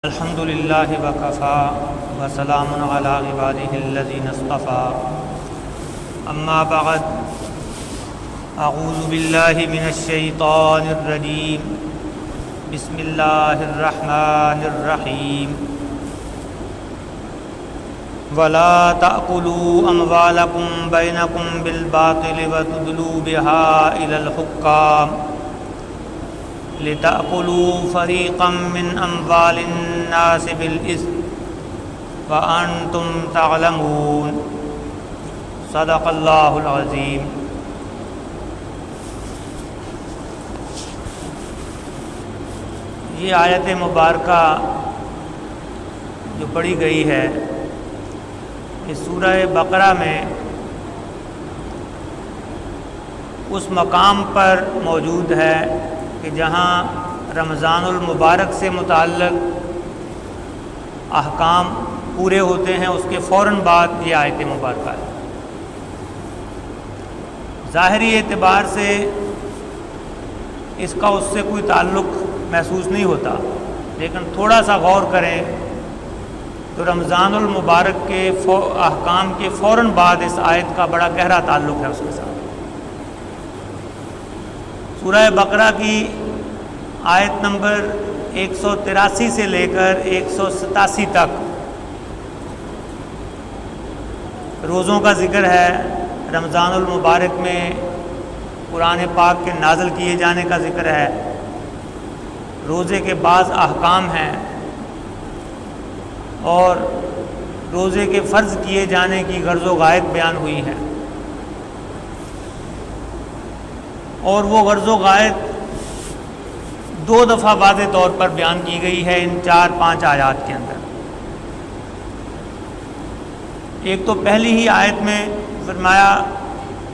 الحمد للہ وکفى وسلام علی عبادہ الذین اصطفى اما بعد اعوذ باللہ من الشیطان الرجیم بسم اللہ الرحمن الرحیم ولا تأکلوا اموالکم بینکم بالباطل وتدلوا بها الی الحکام لتأكلوا فريقا من أموال الناس بالإثم وأنتم تعلمون صدق اللہ العظیم۔ یہ آیت مبارکہ جو پڑھی گئی ہے یہ سورہ بقرہ میں اس مقام پر موجود ہے کہ جہاں رمضان المبارک سے متعلق احکام پورے ہوتے ہیں، اس کے فوراً بعد یہ آیت مبارکہ ہے۔ ظاہری اعتبار سے اس کا اس سے کوئی تعلق محسوس نہیں ہوتا، لیکن تھوڑا سا غور کریں تو رمضان المبارک کے احکام کے فوراً بعد اس آیت کا بڑا گہرا تعلق ہے اس کے ساتھ۔ سورہ بقرہ کی آیت نمبر 183 سے لے کر 187 تک روزوں کا ذکر ہے، رمضان المبارک میں قرآن پاک کے نازل کیے جانے کا ذکر ہے، روزے کے بعض احکام ہیں اور روزے کے فرض کیے جانے کی غرض و غایت بیان ہوئی ہیں، اور وہ غرض و غایت 2 دفعہ واضح طور پر بیان کی گئی ہے ان 4-5 آیات کے اندر۔ ایک تو پہلی ہی آیت میں فرمایا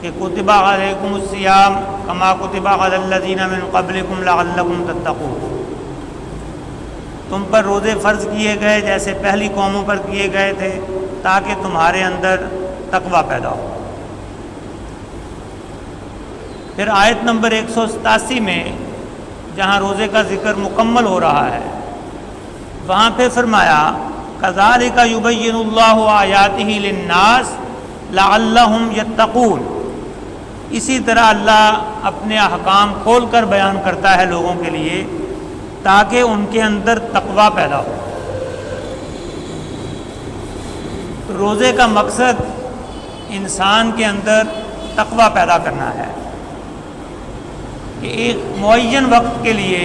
کہ کتب علیکم الصیام کما کتب علی الذین من قبلکم لعلکم تتقون، تم پر روزے فرض کیے گئے جیسے پہلی قوموں پر کیے گئے تھے تاکہ تمہارے اندر تقوی پیدا ہو۔ پھر آیت نمبر 187 میں جہاں روزے کا ذکر مکمل ہو رہا ہے وہاں پہ فرمایا کذالک یبین اللہ آیاتہ للناس لعلہم یتقون، اسی طرح اللہ اپنے احکام کھول کر بیان کرتا ہے لوگوں کے لیے تاکہ ان کے اندر تقوی پیدا ہو۔ روزے کا مقصد انسان کے اندر تقوی پیدا کرنا ہے کہ ایک معین وقت کے لیے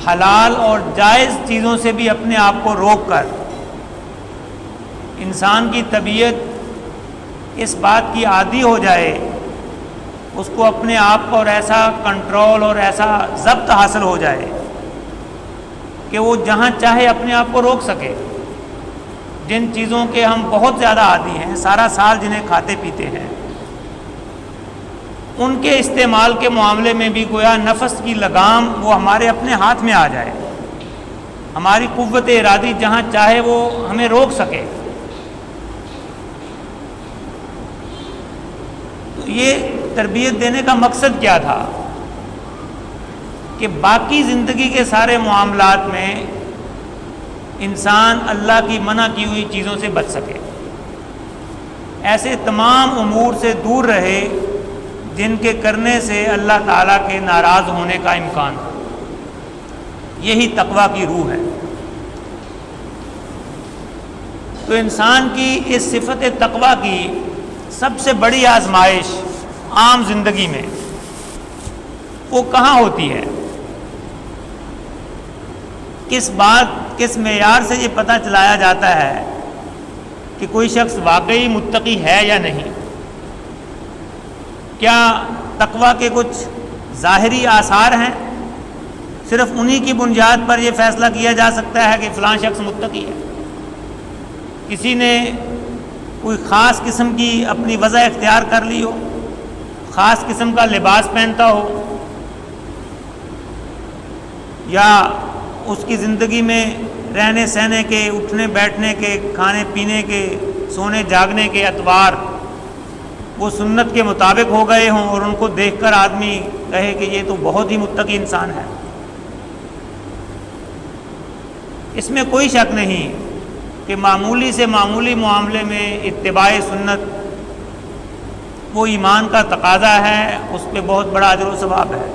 حلال اور جائز چیزوں سے بھی اپنے آپ کو روک کر انسان کی طبیعت اس بات کی عادی ہو جائے، اس کو اپنے آپ پر ایسا کنٹرول اور ایسا ضبط حاصل ہو جائے کہ وہ جہاں چاہے اپنے آپ کو روک سکے۔ جن چیزوں کے ہم بہت زیادہ عادی ہیں، سارا سال جنہیں کھاتے پیتے ہیں، ان کے استعمال کے معاملے میں بھی گویا نفس کی لگام وہ ہمارے اپنے ہاتھ میں آ جائے، ہماری قوت ارادی جہاں چاہے وہ ہمیں روک سکے۔ تو یہ تربیت دینے کا مقصد کیا تھا کہ باقی زندگی کے سارے معاملات میں انسان اللہ کی منع کی ہوئی چیزوں سے بچ سکے، ایسے تمام امور سے دور رہے جن کے کرنے سے اللہ تعالیٰ کے ناراض ہونے کا امکان ہو۔ یہی تقوی کی روح ہے۔ تو انسان کی اس صفت تقوی کی سب سے بڑی آزمائش عام زندگی میں وہ کہاں ہوتی ہے؟ کس معیار سے یہ پتہ چلایا جاتا ہے کہ کوئی شخص واقعی متقی ہے یا نہیں؟ کیا تقوی کے کچھ ظاہری آثار ہیں؟ صرف انہی کی بنیاد پر یہ فیصلہ کیا جا سکتا ہے کہ فلاں شخص متقی ہے؟ کسی نے کوئی خاص قسم کی اپنی وضع اختیار کر لی ہو، خاص قسم کا لباس پہنتا ہو، یا اس کی زندگی میں رہنے سہنے کے، اٹھنے بیٹھنے کے، کھانے پینے کے، سونے جاگنے کے اطوار وہ سنت کے مطابق ہو گئے ہوں اور ان کو دیکھ کر آدمی کہے کہ یہ تو بہت ہی متقی انسان ہے۔ اس میں کوئی شک نہیں کہ معمولی سے معمولی معاملے میں اتباع سنت وہ ایمان کا تقاضا ہے، اس پہ بہت بڑا اجر و ثواب ہے،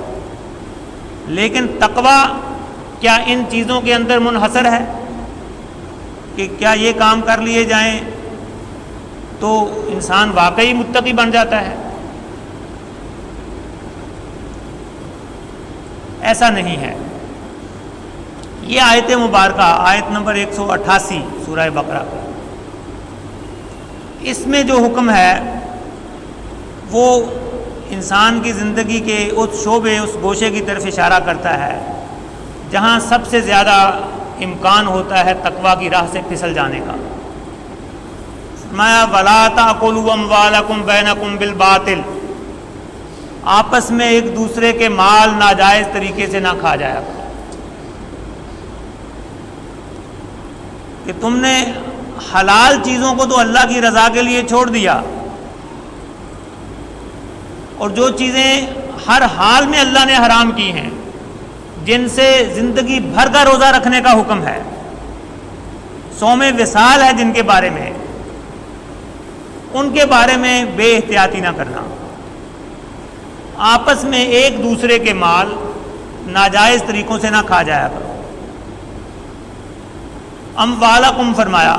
لیکن تقویٰ کیا ان چیزوں کے اندر منحصر ہے کہ کیا یہ کام کر لیے جائیں تو انسان واقعی متقی بن جاتا ہے؟ ایسا نہیں ہے۔ یہ آیت مبارکہ آیت نمبر 188 سورہ بقرہ کا، اس میں جو حکم ہے وہ انسان کی زندگی کے اس شعبے، اس گوشے کی طرف اشارہ کرتا ہے جہاں سب سے زیادہ امکان ہوتا ہے تقویٰ کی راہ سے پھسل جانے کا۔ فرمایا وَلَا تَأْكُلُوا أَمْوَالَكُمْ بَيْنَكُمْ بِالْبَاطِلِ، آپس میں ایک دوسرے کے مال ناجائز طریقے سے نہ کھا جایا کرو۔ کہ تم نے حلال چیزوں کو تو اللہ کی رضا کے لیے چھوڑ دیا، اور جو چیزیں ہر حال میں اللہ نے حرام کی ہیں، جن سے زندگی بھر کا روزہ رکھنے کا حکم ہے، صوم وصال ہے جن کے بارے میں، ان کے بارے میں بے احتیاطی نہ کرنا، آپس میں ایک دوسرے کے مال ناجائز طریقوں سے نہ کھا جایا کرو۔ اموالکم فرمایا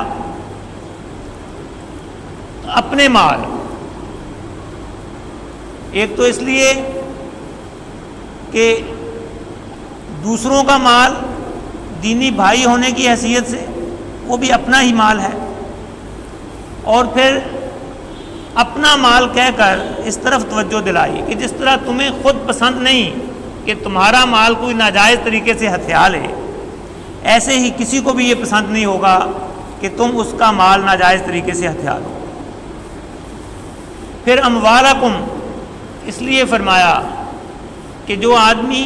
اپنے مال، ایک تو اس لیے کہ دوسروں کا مال دینی بھائی ہونے کی حیثیت سے وہ بھی اپنا ہی مال ہے، اور پھر اپنا مال کہہ کر اس طرف توجہ دلائی کہ جس طرح تمہیں خود پسند نہیں کہ تمہارا مال کوئی ناجائز طریقے سے ہتھیا لے، ایسے ہی کسی کو بھی یہ پسند نہیں ہوگا کہ تم اس کا مال ناجائز طریقے سے ہتھیا لو۔ پھر اموالکم اس لیے فرمایا کہ جو آدمی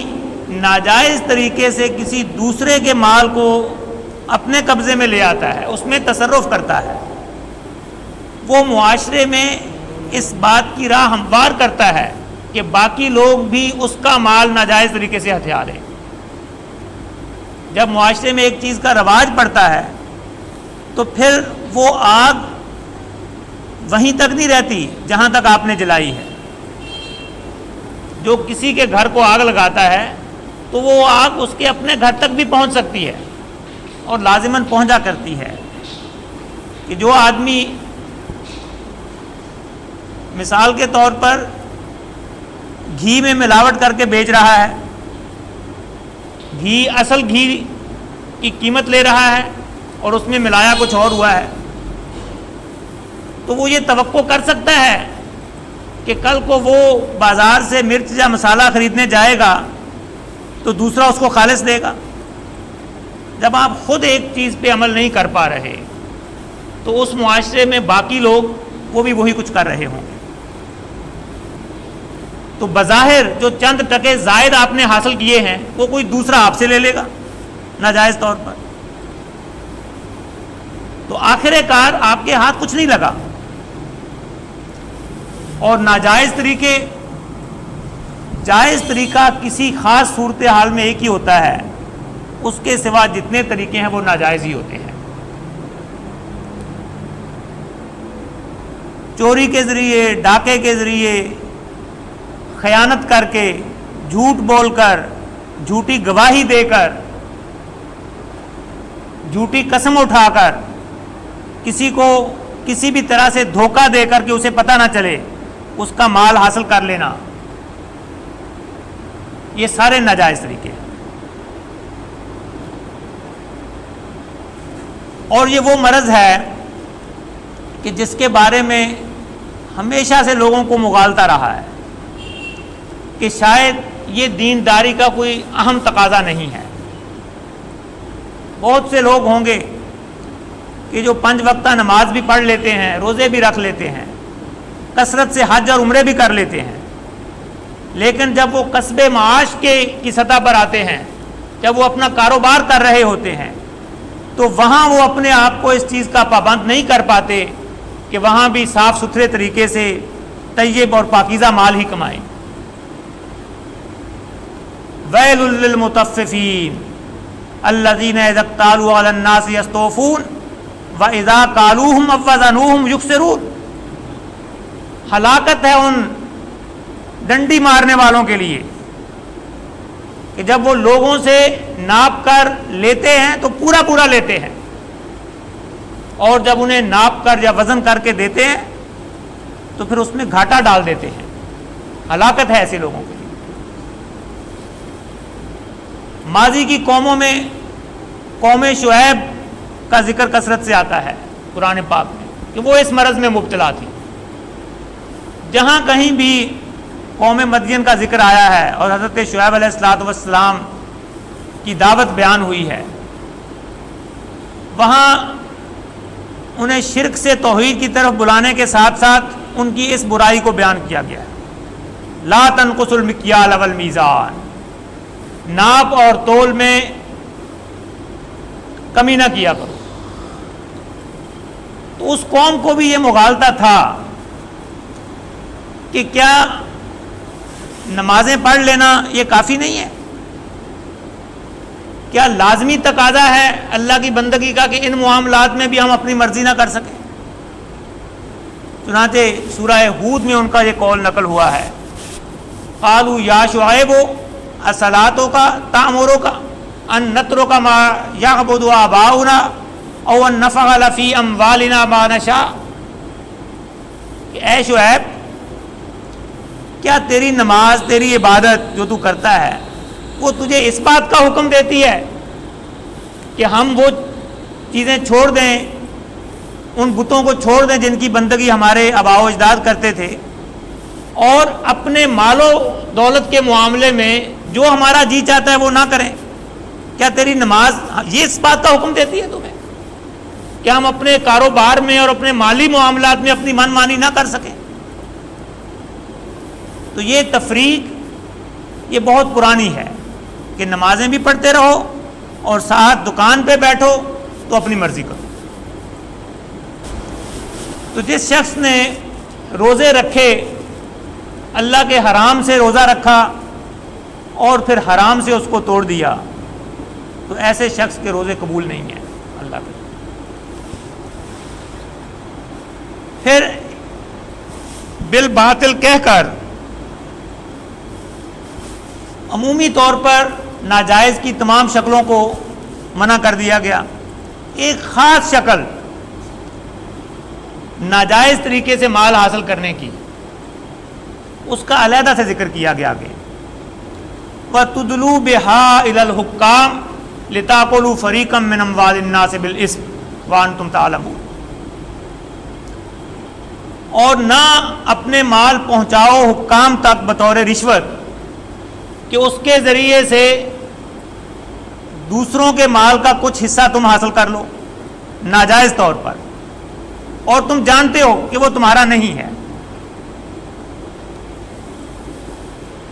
ناجائز طریقے سے کسی دوسرے کے مال کو اپنے قبضے میں لے آتا ہے، اس میں تصرف کرتا ہے، وہ معاشرے میں اس بات کی راہ ہموار کرتا ہے کہ باقی لوگ بھی اس کا مال ناجائز طریقے سے ہتھیا لیں۔ جب معاشرے میں ایک چیز کا رواج پڑتا ہے تو پھر وہ آگ وہیں تک نہیں رہتی جہاں تک آپ نے جلائی ہے۔ جو کسی کے گھر کو آگ لگاتا ہے تو وہ آگ اس کے اپنے گھر تک بھی پہنچ سکتی ہے، اور لازماً پہنچا کرتی ہے۔ کہ جو آدمی مثال کے طور پر گھی میں ملاوٹ کر کے بیچ رہا ہے، گھی اصل گھی کی قیمت لے رہا ہے اور اس میں ملایا کچھ اور ہوا ہے، تو وہ یہ توقع کر سکتا ہے کہ کل کو وہ بازار سے مرچ یا مسالہ خریدنے جائے گا تو دوسرا اس کو خالص دے گا۔ جب آپ خود ایک چیز پہ عمل نہیں کر پا رہے تو اس معاشرے میں باقی لوگ وہ بھی وہی کچھ کر رہے ہوں گے، تو بظاہر جو چند ٹکے زائد آپ نے حاصل کیے ہیں وہ کوئی دوسرا آپ سے لے لے گا ناجائز طور پر، تو آخر کار آپ کے ہاتھ کچھ نہیں لگا۔ اور ناجائز طریقے، جائز طریقہ کسی خاص صورتحال میں ایک ہی ہوتا ہے، اس کے سوا جتنے طریقے ہیں وہ ناجائز ہی ہوتے ہیں۔ چوری کے ذریعے، ڈاکے کے ذریعے، خیانت کر کے، جھوٹ بول کر، جھوٹی گواہی دے کر، جھوٹی قسم اٹھا کر، کسی کو کسی بھی طرح سے دھوکہ دے کر کہ اسے پتہ نہ چلے اس کا مال حاصل کر لینا، یہ سارے ناجائز طریقے ہیں۔ اور یہ وہ مرض ہے کہ جس کے بارے میں ہمیشہ سے لوگوں کو مغالطہ رہا ہے کہ شاید یہ دینداری کا کوئی اہم تقاضا نہیں ہے۔ بہت سے لوگ ہوں گے کہ جو 5 وقتہ نماز بھی پڑھ لیتے ہیں، روزے بھی رکھ لیتے ہیں، کثرت سے حج اور عمرے بھی کر لیتے ہیں، لیکن جب وہ کسب معاش کی سطح پر آتے ہیں، جب وہ اپنا کاروبار کر رہے ہوتے ہیں، تو وہاں وہ اپنے آپ کو اس چیز کا پابند نہیں کر پاتے کہ وہاں بھی صاف ستھرے طریقے سے طیب اور پاکیزہ مال ہی کمائیں۔ ویل للمطففین، الذین اذا اکتالوا علی الناس یستوفون واذا کالوہم او وزنوہم یخسرون. ہلاکت ہے ان ڈنڈی مارنے والوں کے لیے کہ جب وہ لوگوں سے ناپ کر لیتے ہیں تو پورا پورا لیتے ہیں، اور جب انہیں ناپ کر یا وزن کر کے دیتے ہیں تو پھر اس میں گھاٹا ڈال دیتے ہیں. ہلاکت ہے ایسے لوگوں کے لیے. ماضی کی قوموں میں قوم شعیب کا ذکر کثرت سے آتا ہے قرآن پاک میں کہ وہ اس مرض میں مبتلا تھی. جہاں کہیں بھی قوم مدین کا ذکر آیا ہے اور حضرت شعیب علیہ الصلوۃ والسلام کی دعوت بیان ہوئی ہے، وہاں انہیں شرک سے توحید کی طرف بلانے کے ساتھ ساتھ ان کی اس برائی کو بیان کیا گیا ہے. لا تنقصوا المکیال والمیزان، ناپ اور تول میں کمی نہ کیا کرو. تو اس قوم کو بھی یہ مغالطہ تھا کہ کیا نمازیں پڑھ لینا یہ کافی نہیں ہے؟ کیا لازمی تقاضا ہے اللہ کی بندگی کا کہ ان معاملات میں بھی ہم اپنی مرضی نہ کر سکیں؟ چنانچہ سورہ ہود میں ان کا یہ قول نقل ہوا ہے، قالوا یا شعیب اصلاتک تأمرک ان نترک ما یعبد آباؤنا او ان نفعل فی اموالنا ما نشاء. کہ اے شعیب، کیا تیری نماز، تیری عبادت جو تو کرتا ہے وہ تجھے اس بات کا حکم دیتی ہے کہ ہم وہ چیزیں چھوڑ دیں، ان بتوں کو چھوڑ دیں جن کی بندگی ہمارے آباء و اجداد کرتے تھے، اور اپنے مال و دولت کے معاملے میں جو ہمارا جی چاہتا ہے وہ نہ کریں؟ کیا تیری نماز یہ اس بات کا حکم دیتی ہے تمہیں کہ ہم اپنے کاروبار میں اور اپنے مالی معاملات میں اپنی من مانی نہ کر سکیں؟ تو یہ تفریق یہ بہت پرانی ہے کہ نمازیں بھی پڑھتے رہو اور ساتھ دکان پہ بیٹھو تو اپنی مرضی کرو. تو جس شخص نے روزے رکھے، اللہ کے حرام سے روزہ رکھا اور پھر حرام سے اس کو توڑ دیا، تو ایسے شخص کے روزے قبول نہیں ہیں اللہ کے. پھر بالباطل کہہ کر عمومی طور پر ناجائز کی تمام شکلوں کو منع کر دیا گیا. ایک خاص شکل ناجائز طریقے سے مال حاصل کرنے کی، اس کا علیحدہ سے ذکر کیا گیا آگے. وَتُدْلُوا بِهَا إِلَى الْحُكَّامِ لِتَأْكُلُوا فَرِيقًا مِّنْ أَمْوَالِ النَّاسِ بِالْإِثْمِ وَأَنْتُمْ تَعْلَمُونَ. اور نہ اپنے مال پہنچاؤ حکام تک بطور رشوت کہ اس کے ذریعے سے دوسروں کے مال کا کچھ حصہ تم حاصل کر لو ناجائز طور پر، اور تم جانتے ہو کہ وہ تمہارا نہیں ہے.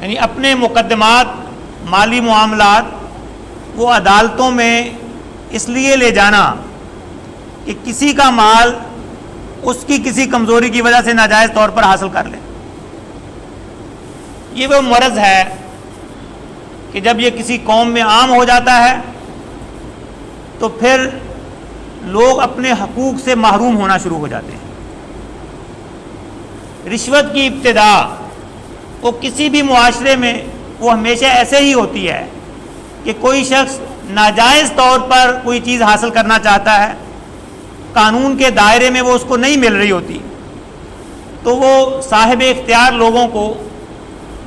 یعنی اپنے مقدمات، مالی معاملات وہ عدالتوں میں اس لیے لے جانا کہ کسی کا مال اس کی کسی کمزوری کی وجہ سے ناجائز طور پر حاصل کر لے. یہ وہ مرض ہے کہ جب یہ کسی قوم میں عام ہو جاتا ہے تو پھر لوگ اپنے حقوق سے محروم ہونا شروع ہو جاتے ہیں. رشوت کی ابتدا وہ کسی بھی معاشرے میں وہ ہمیشہ ایسے ہی ہوتی ہے کہ کوئی شخص ناجائز طور پر کوئی چیز حاصل کرنا چاہتا ہے، قانون کے دائرے میں وہ اس کو نہیں مل رہی ہوتی، تو وہ صاحب اختیار لوگوں کو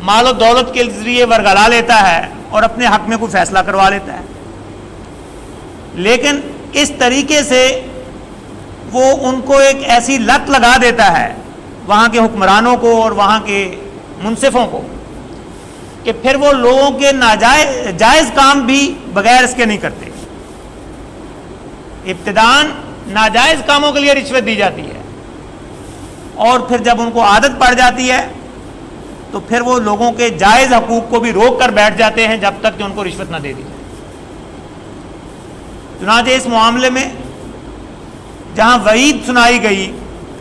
مال و دولت کے ذریعے ورگلا لیتا ہے اور اپنے حق میں کوئی فیصلہ کروا لیتا ہے. لیکن اس طریقے سے وہ ان کو ایک ایسی لت لگا دیتا ہے وہاں کے حکمرانوں کو اور وہاں کے منصفوں کو کہ پھر وہ لوگوں کے جائز کام بھی بغیر اس کے نہیں کرتے. ابتداً ناجائز کاموں کے لیے رشوت دی جاتی ہے، اور پھر جب ان کو عادت پڑ جاتی ہے تو پھر وہ لوگوں کے جائز حقوق کو بھی روک کر بیٹھ جاتے ہیں جب تک کہ ان کو رشوت نہ دے دی جائے. چنانچہ اس معاملے میں جہاں وعید سنائی گئی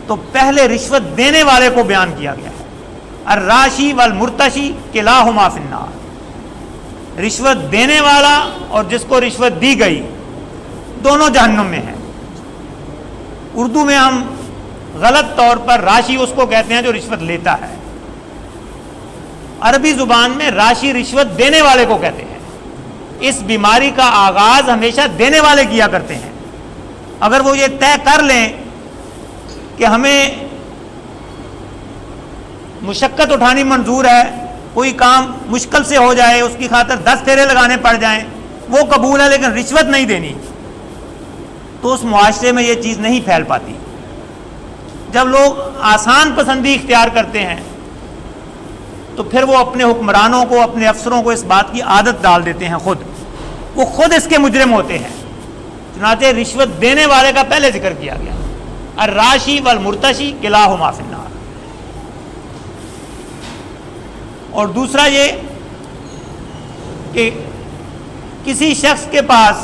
تو پہلے رشوت دینے والے کو بیان کیا گیا ہے. الراشی والمرتشی کلاہما فی النار. رشوت دینے والا اور جس کو رشوت دی گئی دونوں جہنم میں ہیں۔ اردو میں ہم غلط طور پر راشی اس کو کہتے ہیں جو رشوت لیتا ہے، عربی زبان میں راشی رشوت دینے والے کو کہتے ہیں۔ اس بیماری کا آغاز ہمیشہ دینے والے کیا کرتے ہیں۔ اگر وہ یہ طے کر لیں کہ ہمیں مشقت اٹھانی منظور ہے، کوئی کام مشکل سے ہو جائے، اس کی خاطر 10 پھیرے لگانے پڑ جائیں، وہ قبول ہے، لیکن رشوت نہیں دینی، تو اس معاشرے میں یہ چیز نہیں پھیل پاتی۔ جب لوگ آسان پسندی اختیار کرتے ہیں تو پھر وہ اپنے حکمرانوں کو، اپنے افسروں کو اس بات کی عادت ڈال دیتے ہیں، وہ خود اس کے مجرم ہوتے ہیں۔ چنانچہ رشوت دینے والے کا پہلے ذکر کیا گیا، الراشی والمرتشی کلاہما فی النار۔ اور دوسرا یہ کہ کسی شخص کے پاس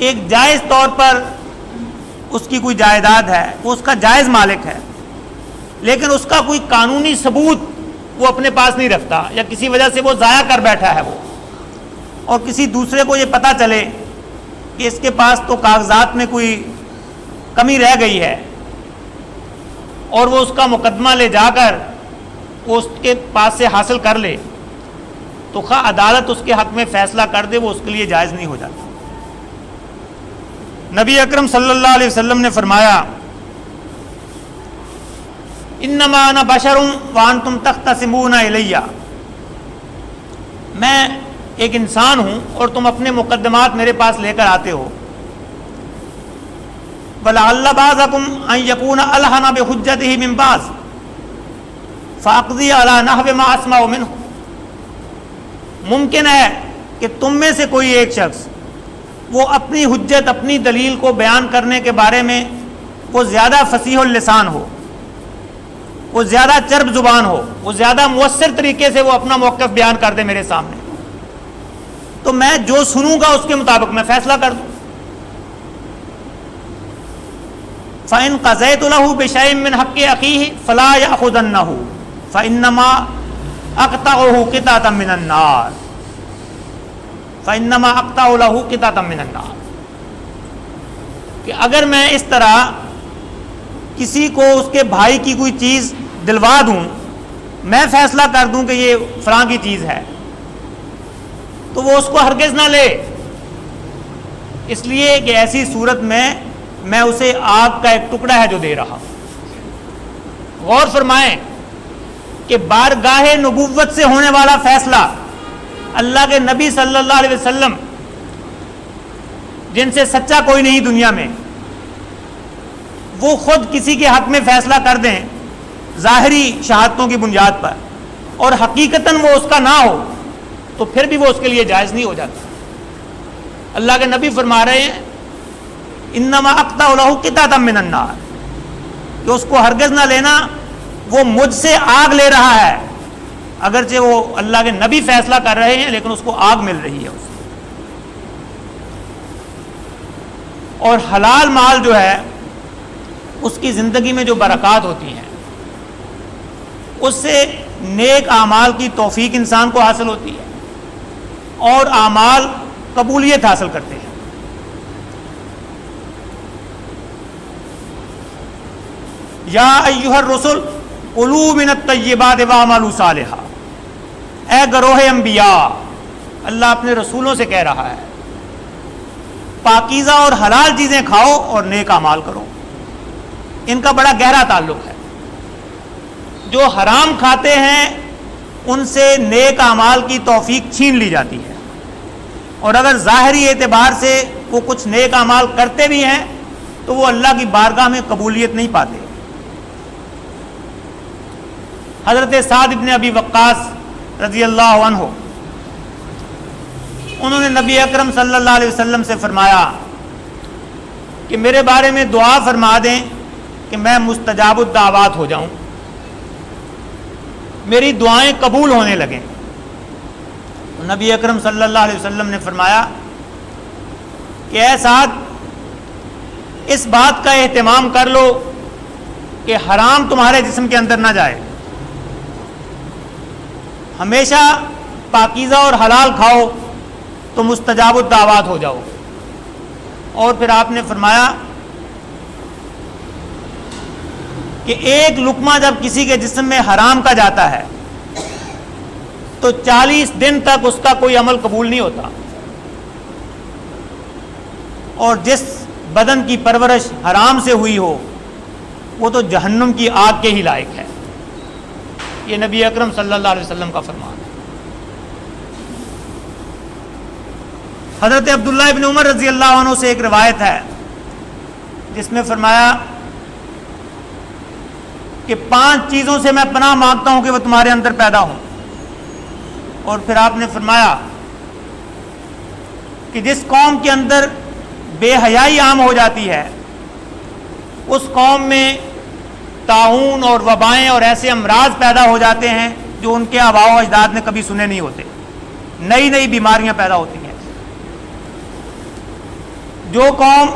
ایک جائز طور پر اس کی کوئی جائیداد ہے، وہ اس کا جائز مالک ہے، لیکن اس کا کوئی قانونی ثبوت وہ اپنے پاس نہیں رکھتا، یا کسی وجہ سے وہ ضائع کر بیٹھا ہے وہ، اور کسی دوسرے کو یہ پتہ چلے کہ اس کے پاس تو کاغذات میں کوئی کمی رہ گئی ہے، اور وہ اس کا مقدمہ لے جا کر وہ اس کے پاس سے حاصل کر لے، تو خواہ عدالت اس کے حق میں فیصلہ کر دے، وہ اس کے لیے جائز نہیں ہو جاتا۔ نبی اکرم صلی اللہ علیہ وسلم نے فرمایا، انما انا بشر وانتم تختصمون الی، میں ایک انسان ہوں اور تم اپنے مقدمات میرے پاس لے کر آتے ہو، ولعل بعضکم ان یکون الحن بحجتہ من بعض فاقضی علی نحو ما اسمع منہ، ممکن ہے کہ تم میں سے کوئی ایک شخص وہ اپنی حجت، اپنی دلیل کو بیان کرنے کے بارے میں وہ زیادہ فصیح اللسان ہو، وہ زیادہ چرب زبان ہو، وہ زیادہ مؤثر طریقے سے وہ اپنا موقف بیان کر دے میرے سامنے، تو میں جو سنوں گا اس کے مطابق میں فیصلہ کر دوں۔ فَإِن قَضَيْتُ لَهُ بِشَيْءٍ مِّنْ حَقِّ أَخِيهِ فَلَا يَأْخُذَنَّهُ فَإِنَّمَا أَقْطَعُهُ قِطْعَةً مِّنَ النَّارِ فَإِنَّمَا أَقْطَعُ لَهُ قِطْعَةً مِّنَ النَّارِ، کہ اگر میں اس طرح کسی کو اس کے بھائی کی کوئی چیز دلوا دوں، میں فیصلہ کر دوں کہ یہ فلاں کی چیز ہے، تو وہ اس کو ہرگز نہ لے، اس لیے کہ ایسی صورت میں اسے آگ کا ایک ٹکڑا ہے جو دے رہا ہوں۔ غور فرمائیں کہ بارگاہ نبوت سے ہونے والا فیصلہ اللہ کے نبی صلی اللہ علیہ وسلم، جن سے سچا کوئی نہیں دنیا میں، وہ خود کسی کے حق میں فیصلہ کر دیں ظاہری شہادتوں کی بنیاد پر، اور حقیقتاً وہ اس کا نہ ہو، تو پھر بھی وہ اس کے لیے جائز نہیں ہو جاتا۔ اللہ کے نبی فرما رہے ہیں، انما اقطع لہ قطعۃ من النار، کہ اس کو ہرگز نہ لینا، وہ مجھ سے آگ لے رہا ہے، اگرچہ وہ اللہ کے نبی فیصلہ کر رہے ہیں لیکن اس کو آگ مل رہی ہے اس سے۔ اور حلال مال جو ہے اس کی زندگی میں جو برکات ہوتی ہیں، اس سے نیک اعمال کی توفیق انسان کو حاصل ہوتی ہے اور اعمال قبولیت حاصل کرتے ہیں۔ یا ایھا الرسل کلوا من الطیبات واعملوا صالحا، اے گروہ انبیاء، اللہ اپنے رسولوں سے کہہ رہا ہے، پاکیزہ اور حلال چیزیں کھاؤ اور نیک اعمال کرو۔ ان کا بڑا گہرا تعلق ہے۔ جو حرام کھاتے ہیں ان سے نیک اعمال کی توفیق چھین لی جاتی ہے، اور اگر ظاہری اعتبار سے وہ کچھ نیک اعمال کرتے بھی ہیں تو وہ اللہ کی بارگاہ میں قبولیت نہیں پاتے۔ حضرت سعد بن ابی وقاص رضی اللہ عنہ، انہوں نے نبی اکرم صلی اللہ علیہ وسلم سے فرمایا کہ میرے بارے میں دعا فرما دیں کہ میں مستجاب الدعوات ہو جاؤں، میری دعائیں قبول ہونے لگیں۔ نبی اکرم صلی اللہ علیہ وسلم نے فرمایا کہ اے سعد، اس بات کا اہتمام کر لو کہ حرام تمہارے جسم کے اندر نہ جائے، ہمیشہ پاکیزہ اور حلال کھاؤ تو مستجاب الدعوات ہو جاؤ. اور پھر آپ نے فرمایا کہ ایک لقمہ جب کسی کے جسم میں حرام کا جاتا ہے تو 40 دن تک اس کا کوئی عمل قبول نہیں ہوتا, اور جس بدن کی پرورش حرام سے ہوئی ہو وہ تو جہنم کی آگ کے ہی لائق ہے. یہ نبی اکرم صلی اللہ علیہ وسلم کا فرمان ہے. حضرت عبداللہ ابن عمر رضی اللہ عنہ سے ایک روایت ہے جس میں فرمایا کہ 5 چیزوں سے میں پناہ مانگتا ہوں کہ وہ تمہارے اندر پیدا ہوں. اور پھر آپ نے فرمایا کہ جس قوم کے اندر بے حیائی عام ہو جاتی ہے اس قوم میں طاعون اور وبائیں اور ایسے امراض پیدا ہو جاتے ہیں جو ان کے آباء و اجداد نے کبھی سنے نہیں ہوتے. نئی نئی بیماریاں پیدا ہوتی ہیں. جو قوم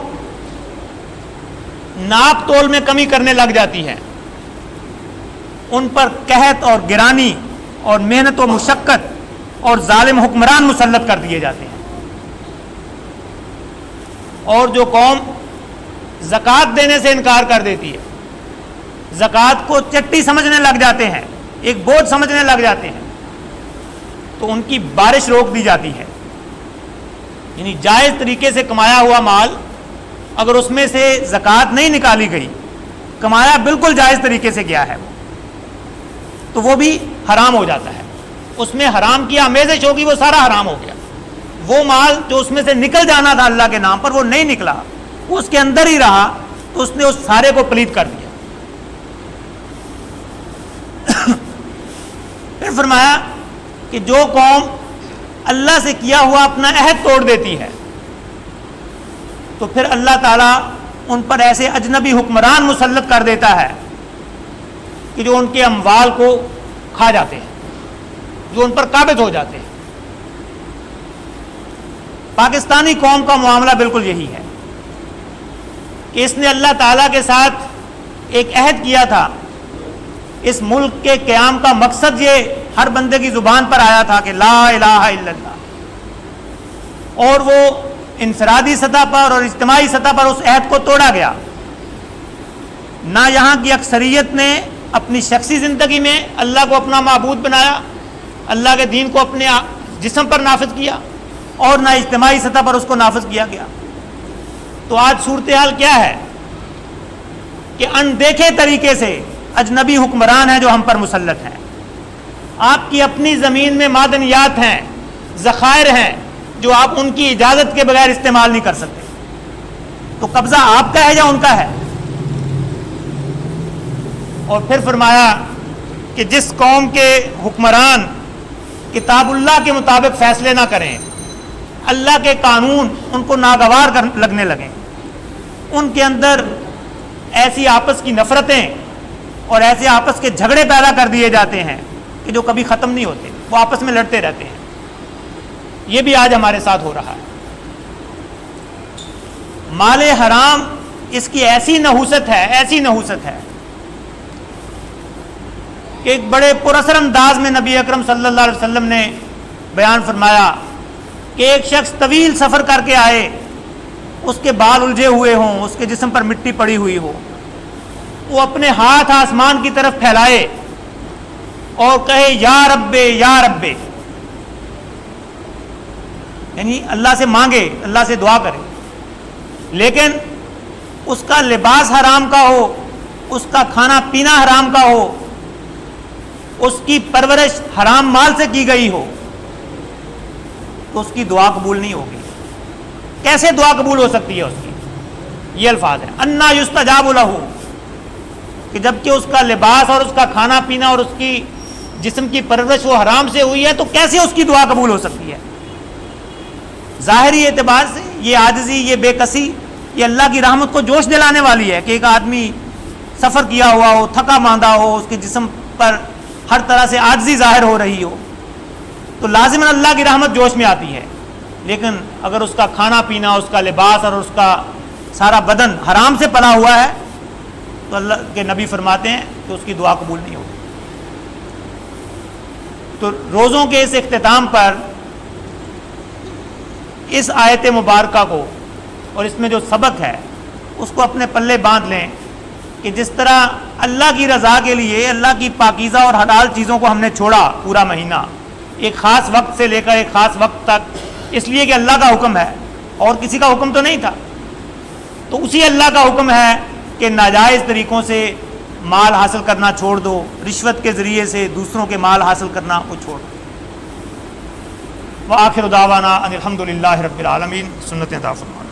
ناپ تول میں کمی کرنے لگ جاتی ہے ان پر قحط اور گرانی اور محنت و مشقت اور ظالم حکمران مسلط کر دیے جاتے ہیں. اور جو قوم زکوٰۃ دینے سے انکار کر دیتی ہے, زکوٰۃ کو چٹی سمجھنے لگ جاتے ہیں, ایک بوجھ سمجھنے لگ جاتے ہیں, تو ان کی بارش روک دی جاتی ہے. یعنی جائز طریقے سے کمایا ہوا مال اگر اس میں سے زکوٰۃ نہیں نکالی گئی, کمایا بالکل جائز طریقے سے گیا ہے تو وہ بھی حرام ہو جاتا ہے. اس میں حرام کی آمیزش ہوگی, وہ سارا حرام ہو گیا. وہ مال جو اس میں سے نکل جانا تھا اللہ کے نام پر وہ نہیں نکلا, وہ اس کے اندر ہی رہا, تو اس نے اس سارے کو پلید کر دیا. پھر فرمایا کہ جو قوم اللہ سے کیا ہوا اپنا عہد توڑ دیتی ہے تو پھر اللہ تعالیٰ ان پر ایسے اجنبی حکمران مسلط کر دیتا ہے کہ جو ان کے اموال کو کھا جاتے ہیں, جو ان پر قابض ہو جاتے ہیں. پاکستانی قوم کا معاملہ بالکل یہی ہے کہ اس نے اللہ تعالیٰ کے ساتھ ایک عہد کیا تھا. اس ملک کے قیام کا مقصد یہ ہر بندے کی زبان پر آیا تھا کہ لا الہ الا اللہ, اور وہ انفرادی سطح پر اور اجتماعی سطح پر اس عہد کو توڑا گیا. نہ یہاں کی اکثریت نے اپنی شخصی زندگی میں اللہ کو اپنا معبود بنایا, اللہ کے دین کو اپنے جسم پر نافذ کیا, اور نہ اجتماعی سطح پر اس کو نافذ کیا گیا. تو آج صورتحال کیا ہے کہ اندیکھے طریقے سے اجنبی حکمران ہیں جو ہم پر مسلط ہیں. آپ کی اپنی زمین میں معدنیات ہیں, ذخائر ہیں جو آپ ان کی اجازت کے بغیر استعمال نہیں کر سکتے, تو قبضہ آپ کا ہے یا ان کا ہے؟ اور پھر فرمایا کہ جس قوم کے حکمران کتاب اللہ کے مطابق فیصلے نہ کریں, اللہ کے قانون ان کو ناگوار لگنے لگیں, ان کے اندر ایسی آپس کی نفرتیں اور ایسے آپس کے جھگڑے پیدا کر دیے جاتے ہیں کہ جو کبھی ختم نہیں ہوتے, وہ آپس میں لڑتے رہتے ہیں. یہ بھی آج ہمارے ساتھ ہو رہا ہے. مال حرام اس کی ایسی نحوست ہے کہ ایک بڑے پراثر انداز میں نبی اکرم صلی اللہ علیہ وسلم نے بیان فرمایا کہ ایک شخص طویل سفر کر کے آئے, اس کے بال الجھے ہوئے ہوں, اس کے جسم پر مٹی پڑی ہوئی ہو, وہ اپنے ہاتھ آسمان کی طرف پھیلائے اور کہے یا رب یا رب, یعنی اللہ سے مانگے, اللہ سے دعا کرے, لیکن اس کا لباس حرام کا ہو, اس کا کھانا پینا حرام کا ہو, اس کی پرورش حرام مال سے کی گئی ہو, تو اس کی دعا قبول نہیں ہوگی. کیسے دعا قبول ہو سکتی ہے اس کی؟ یہ الفاظ ہیں انا یستجاب لہ, کہ جبکہ اس کا لباس اور اس کا کھانا پینا اور اس کی جسم کی پرورش وہ حرام سے ہوئی ہے, تو کیسے اس کی دعا قبول ہو سکتی ہے؟ ظاہری اعتبار سے یہ عاجزی, یہ بے کسی, یہ اللہ کی رحمت کو جوش دلانے والی ہے کہ ایک آدمی سفر کیا ہوا ہو, تھکا ماندہ ہو, اس کے جسم پر ہر طرح سے عاجزی ظاہر ہو رہی ہو, تو لازماً اللہ کی رحمت جوش میں آتی ہے. لیکن اگر اس کا کھانا پینا, اس کا لباس اور اس کا سارا بدن حرام سے پلا ہوا ہے تو اللہ کے نبی فرماتے ہیں کہ اس کی دعا قبول نہیں ہوگی. تو روزوں کے اس اختتام پر اس آیت مبارکہ کو اور اس میں جو سبق ہے اس کو اپنے پلے باندھ لیں کہ جس طرح اللہ کی رضا کے لیے اللہ کی پاکیزہ اور حلال چیزوں کو ہم نے چھوڑا پورا مہینہ ایک خاص وقت سے لے کر ایک خاص وقت تک، اس لیے کہ اللہ کا حکم ہے اور کسی کا حکم تو نہیں تھا، تو اسی اللہ کا حکم ہے کہ ناجائز طریقوں سے مال حاصل کرنا چھوڑ دو، رشوت کے ذریعے سے دوسروں کے مال حاصل کرنا وہ چھوڑ دو۔ وآخر دعوانا ان الحمد للہ رب العالمین۔ سنت عطا فرمائے۔